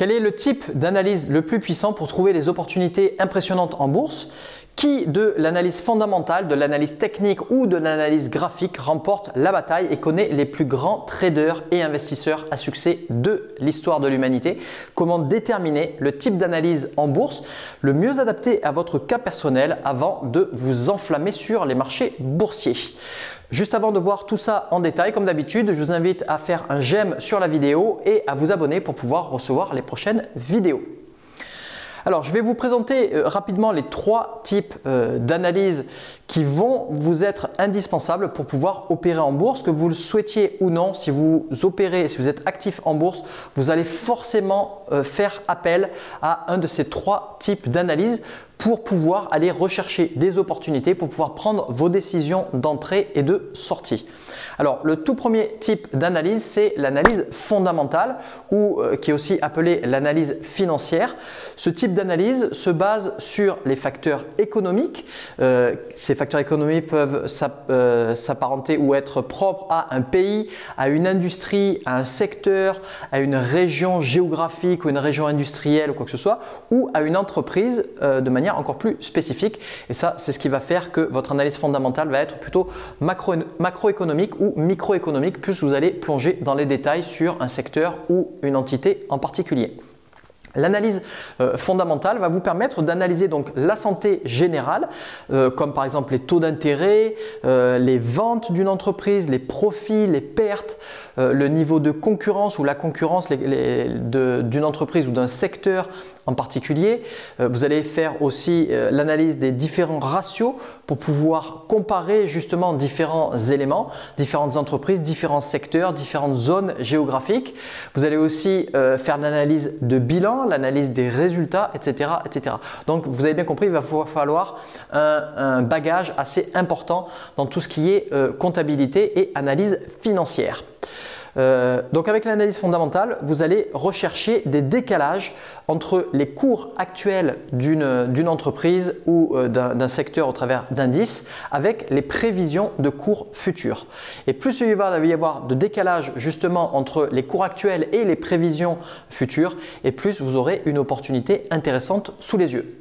Quel est le type d'analyse le plus puissant pour trouver les opportunités impressionnantes en bourse? Qui de l'analyse fondamentale, de l'analyse technique ou de l'analyse graphique remporte la bataille et connaît les plus grands traders et investisseurs à succès de l'histoire de l'humanité? Comment déterminer le type d'analyse en bourse le mieux adapté à votre cas personnel avant de vous enflammer sur les marchés boursiers? Juste avant de voir tout ça en détail, comme d'habitude, je vous invite à faire un j'aime sur la vidéo et à vous abonner pour pouvoir recevoir les prochaines vidéos. Alors, je vais vous présenter rapidement les trois types d'analyse qui vont vous être indispensables pour pouvoir opérer en bourse, que vous le souhaitiez ou non. Si vous opérez, si vous êtes actif en bourse, vous allez forcément faire appel à un de ces trois types d'analyse pour pouvoir aller rechercher des opportunités, pour pouvoir prendre vos décisions d'entrée et de sortie. Alors, le tout premier type d'analyse, c'est l'analyse fondamentale ou qui est aussi appelée l'analyse financière. Ce type d'analyse se base sur les facteurs économiques. Ces facteurs économiques peuvent s'apparenter ou être propres à un pays, à une industrie, à un secteur, à une région géographique ou une région industrielle ou quoi que ce soit, ou à une entreprise de manière encore plus spécifique. Et ça, c'est ce qui va faire que votre analyse fondamentale va être plutôt macroéconomique ou microéconomique, plus vous allez plonger dans les détails sur un secteur ou une entité en particulier. L'analyse fondamentale va vous permettre d'analyser donc la santé générale, comme par exemple les taux d'intérêt, les ventes d'une entreprise, les profits, les pertes, le niveau de concurrence ou la concurrence d'une entreprise ou d'un secteur en particulier. Vous allez faire aussi l'analyse des différents ratios pour pouvoir comparer justement différents éléments, différentes entreprises, différents secteurs, différentes zones géographiques. Vous allez aussi faire l'analyse de bilan, l'analyse des résultats, etc., etc. Donc, vous avez bien compris, il va falloir un bagage assez important dans tout ce qui est comptabilité et analyse financière. Donc avec l'analyse fondamentale, vous allez rechercher des décalages entre les cours actuels d'une entreprise ou d'un secteur au travers d'indices avec les prévisions de cours futurs. Et plus il va y avoir de décalage justement entre les cours actuels et les prévisions futures, et plus vous aurez une opportunité intéressante sous les yeux.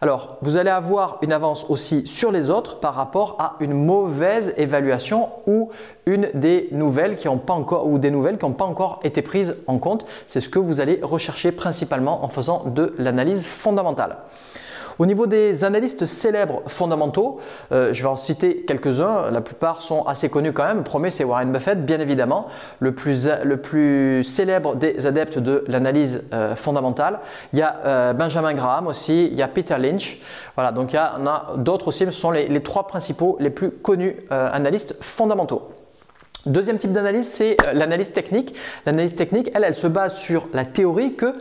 Alors, vous allez avoir une avance aussi sur les autres par rapport à une mauvaise évaluation ou des nouvelles qui n'ont pas encore été prises en compte. C'est ce que vous allez rechercher principalement en faisant de l'analyse fondamentale. Au niveau des analystes célèbres fondamentaux, je vais en citer quelques-uns, la plupart sont assez connus quand même. Le premier, c'est Warren Buffett, bien évidemment, le plus célèbre des adeptes de l'analyse fondamentale. Il y a Benjamin Graham aussi, il y a Peter Lynch. Voilà, donc il y en a d'autres aussi, mais ce sont les trois principaux, les plus connus analystes fondamentaux. Deuxième type d'analyse, c'est l'analyse technique. L'analyse technique, elle se base sur la théorie que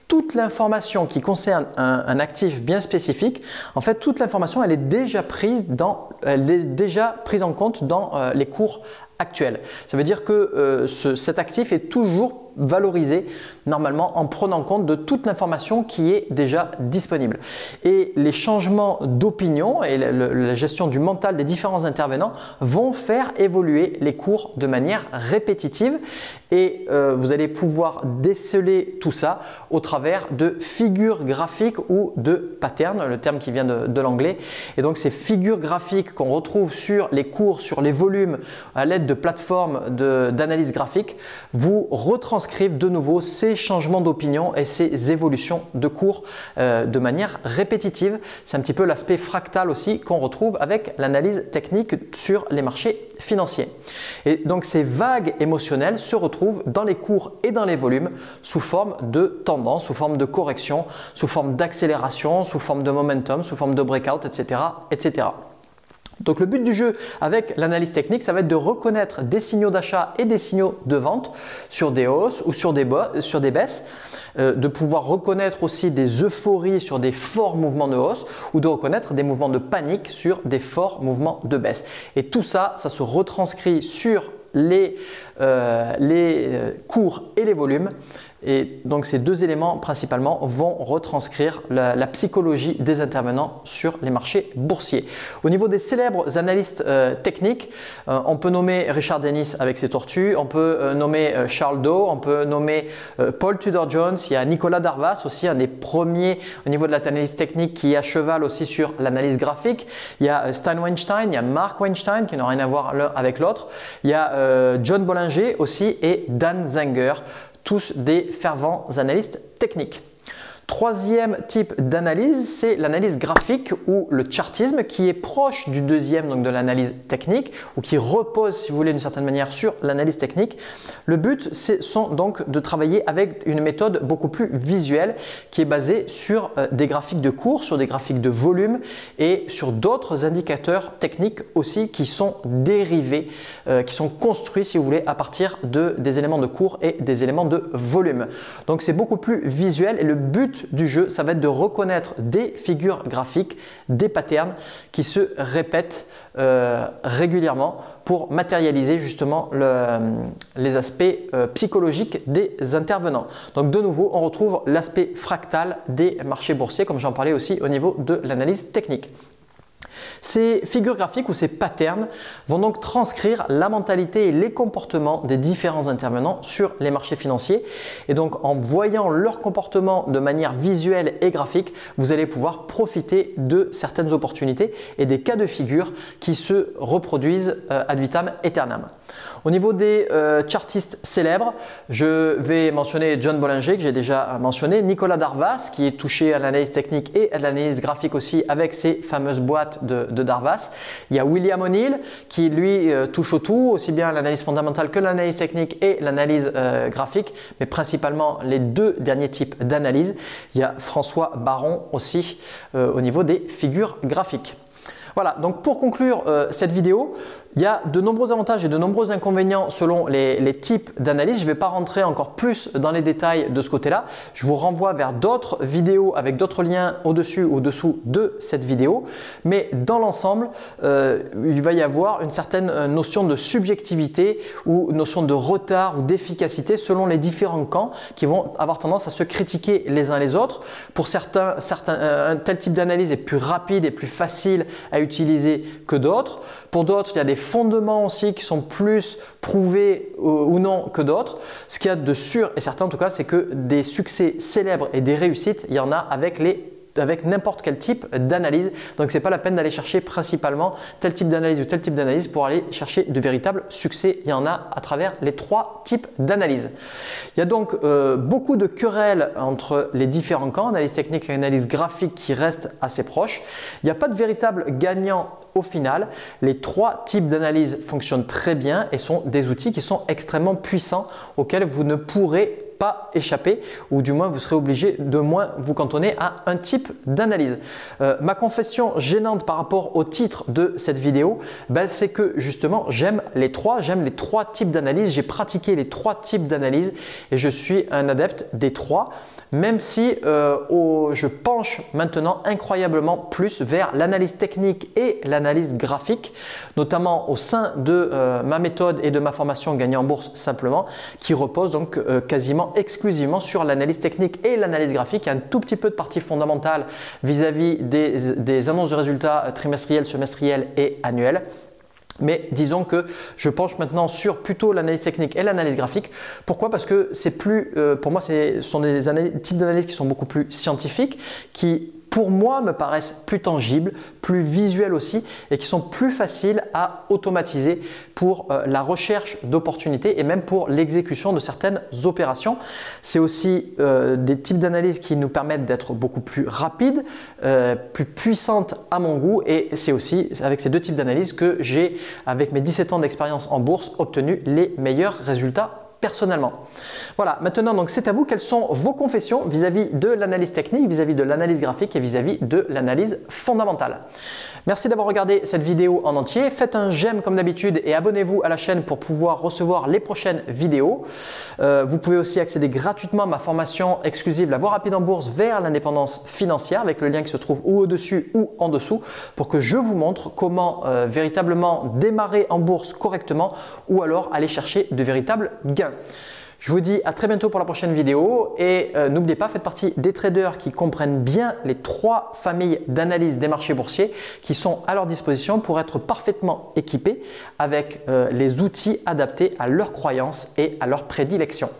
toute l'information qui concerne un actif bien spécifique, en fait, toute l'information, elle est déjà prise en compte dans les cours actuels. Ça veut dire que cet actif est toujours valorisé normalement en prenant compte de toute l'information qui est déjà disponible. Et les changements d'opinion et la gestion du mental des différents intervenants vont faire évoluer les cours de manière répétitive et vous allez pouvoir déceler tout ça au travers de figures graphiques ou de patterns, le terme qui vient de l'anglais. Et donc ces figures graphiques qu'on retrouve sur les cours, sur les volumes à l'aide de plateformes d'analyse graphique vous retranscrivent de nouveau ces changements d'opinion et ces évolutions de cours de manière répétitive. C'est un petit peu l'aspect fractal aussi qu'on retrouve avec l'analyse technique sur les marchés financiers. Et donc ces vagues émotionnelles se retrouvent dans les cours et dans les volumes sous forme de tendance, sous forme de correction, sous forme d'accélération, sous forme de momentum, sous forme de breakout, etc., etc. Donc le but du jeu avec l'analyse technique, ça va être de reconnaître des signaux d'achat et des signaux de vente sur des hausses ou sur des baisses, de pouvoir reconnaître aussi des euphories sur des forts mouvements de hausse ou de reconnaître des mouvements de panique sur des forts mouvements de baisse. Et tout ça, ça se retranscrit sur les cours et les volumes Et donc ces deux éléments principalement vont retranscrire la psychologie des intervenants sur les marchés boursiers. Au niveau des célèbres analystes techniques, on peut nommer Richard Dennis avec ses tortues, on peut nommer Charles Dow, on peut nommer Paul Tudor Jones, il y a Nicolas Darvas aussi, un des premiers au niveau de l'analyse technique qui est à cheval aussi sur l'analyse graphique. Il y a Stan Weinstein, il y a Mark Weinstein qui n'ont rien à voir l'un avec l'autre. Il y a John Bollinger aussi et Dan Zenger, tous des fervents analystes techniques. Troisième type d'analyse, c'est l'analyse graphique ou le chartisme qui est proche du deuxième, donc de l'analyse technique ou qui repose, si vous voulez, d'une certaine manière sur l'analyse technique. Le but, sont donc de travailler avec une méthode beaucoup plus visuelle qui est basée sur des graphiques de cours, sur des graphiques de volume et sur d'autres indicateurs techniques aussi qui sont dérivés, qui sont construits, si vous voulez, à partir des éléments de cours et des éléments de volume. Donc c'est beaucoup plus visuel et le but du jeu, ça va être de reconnaître des figures graphiques, des patterns qui se répètent régulièrement pour matérialiser justement les aspects psychologiques des intervenants. Donc de nouveau, on retrouve l'aspect fractal des marchés boursiers comme j'en parlais aussi au niveau de l'analyse technique. Ces figures graphiques ou ces patterns vont donc transcrire la mentalité et les comportements des différents intervenants sur les marchés financiers. Et donc en voyant leur comportement de manière visuelle et graphique, vous allez pouvoir profiter de certaines opportunités et des cas de figure qui se reproduisent ad vitam aeternam. Au niveau des chartistes célèbres, je vais mentionner John Bollinger que j'ai déjà mentionné, Nicolas Darvas qui est touché à l'analyse technique et à l'analyse graphique aussi avec ses fameuses boîtes de Darvas. Il y a William O'Neill qui lui touche au tout, aussi bien l'analyse fondamentale que l'analyse technique et l'analyse graphique, mais principalement les deux derniers types d'analyse. Il y a François Baron aussi au niveau des figures graphiques. Voilà, donc pour conclure cette vidéo, il y a de nombreux avantages et de nombreux inconvénients selon les types d'analyse. Je ne vais pas rentrer encore plus dans les détails de ce côté-là. Je vous renvoie vers d'autres vidéos avec d'autres liens au-dessus ou au-dessous de cette vidéo. Mais dans l'ensemble, il va y avoir une certaine notion de subjectivité ou notion de retard ou d'efficacité selon les différents camps qui vont avoir tendance à se critiquer les uns les autres. Pour certains, un tel type d'analyse est plus rapide et plus facile à utiliser que d'autres. Pour d'autres, il y a des fondements aussi qui sont plus prouvés ou non que d'autres. Ce qu'il y a de sûr et certain en tout cas, c'est que des succès célèbres et des réussites, il y en a avec n'importe quel type d'analyse. Donc, ce n'est pas la peine d'aller chercher principalement tel type d'analyse ou tel type d'analyse pour aller chercher de véritables succès. Il y en a à travers les trois types d'analyse. Il y a donc beaucoup de querelles entre les différents camps, analyse technique et analyse graphique qui restent assez proches. Il n'y a pas de véritable gagnant au final. Les trois types d'analyse fonctionnent très bien et sont des outils qui sont extrêmement puissants auxquels vous ne pourrez pas échapper ou du moins vous serez obligé de moins vous cantonner à un type d'analyse. Ma confession gênante par rapport au titre de cette vidéo, c'est que justement j'aime les trois types d'analyse, j'ai pratiqué les trois types d'analyse et je suis un adepte des trois. Même si je penche maintenant incroyablement plus vers l'analyse technique et l'analyse graphique, notamment au sein de ma méthode et de ma formation Gagner en bourse simplement, qui repose donc quasiment exclusivement sur l'analyse technique et l'analyse graphique. Il y a un tout petit peu de partie fondamentale vis-à-vis des annonces de résultats trimestriels, semestriels et annuels. Mais disons que je penche maintenant sur plutôt l'analyse technique et l'analyse graphique. Pourquoi? Parce que c'est plus, pour moi, ce sont des types d'analyse qui sont beaucoup plus scientifiques, qui pour moi me paraissent plus tangibles, plus visuels aussi et qui sont plus faciles à automatiser pour la recherche d'opportunités et même pour l'exécution de certaines opérations. C'est aussi des types d'analyse qui nous permettent d'être beaucoup plus rapides, plus puissantes à mon goût et c'est aussi avec ces deux types d'analyse que j'ai, avec mes 17 ans d'expérience en bourse, obtenu les meilleurs résultats personnellement. Voilà, maintenant donc c'est à vous. Quelles sont vos confessions vis-à-vis de l'analyse technique, vis-à-vis de l'analyse graphique et vis-à-vis de l'analyse fondamentale? Merci d'avoir regardé cette vidéo en entier. Faites un j'aime comme d'habitude et abonnez-vous à la chaîne pour pouvoir recevoir les prochaines vidéos. Vous pouvez aussi accéder gratuitement à ma formation exclusive La Voie rapide en bourse vers l'indépendance financière avec le lien qui se trouve ou au-dessus ou en dessous pour que je vous montre comment véritablement démarrer en bourse correctement ou alors aller chercher de véritables gains. Je vous dis à très bientôt pour la prochaine vidéo et n'oubliez pas, faites partie des traders qui comprennent bien les 3 familles d'analyse des marchés boursiers qui sont à leur disposition pour être parfaitement équipés avec les outils adaptés à leurs croyances et à leurs prédilections.